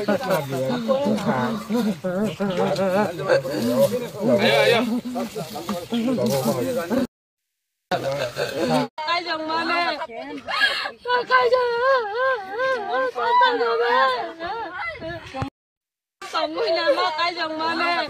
Cái dòng mà mẹ cái dòng con ta nữa mẹ tổng người nhà mà cái dòng mà mẹ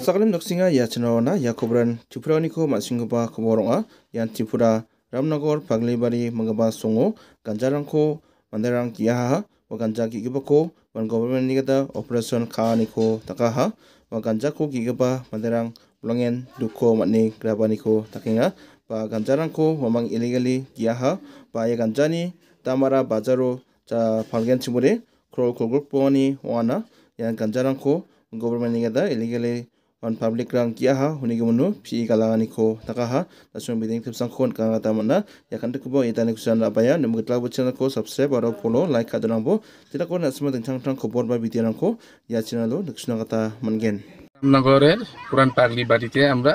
Sakalim noksinga ya chanawana ya kobran Tripurani ko masingba koboronga yan Tripura Ramnagor Paglibari mangaba songo ganjarangko mandarang kiaha wa ganja gigibako wan government nigada operation kaaniko takaha wa ganjako gigaba mandarang blongen duko matni grabaniko takinga ba ganjarangko mamang illegally kiaha ba ya ganjani tamara bazaro ja palgen chimure krol kolgok poni wana yan ganjarangko government nigada illegally on public rang kiaha hunigumunu pi galanganiko takaha nasung biding tipsangkon kangata mana yakan tukubo itani kusan abaya nemugitla channel ko subscribe aro follow like kadonangbo tidak ko nasma tengtang khobor ba video nangko ya channel lo nuksuna kata mangen রামনগরের পুরান পাগলি বাড়িতে আমরা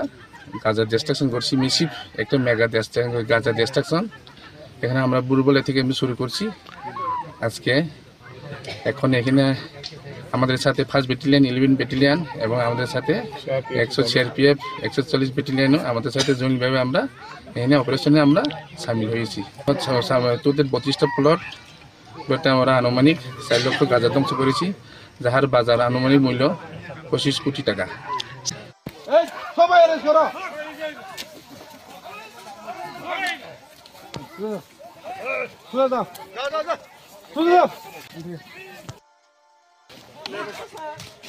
Gaza distraction করছি মিসিভ একটা mega Gaza distraction এখানে আমরা বুড়বলে থেকে আমি শুরু করছি আজকে এখন এখানে আমাদের সাথে 1st ব্যাটালিয়ন 11 ব্যাটালিয়ন এবং আমাদের সাথে 100 সিআরপিএফ 140 ব্যাটালিয়নও আমাদের সাথে জঙ্গিভাবে আমরা এখানে অপারেশনে আমরা সামিল হয়েছি তোদের 32টা প্লটে আমরা আনুমানিক 4 লক্ষ গাঁজা ধ্বংস করেছি যাহার বাজার আনুমানিক মূল্য 25 কোটি টাকা Let's go.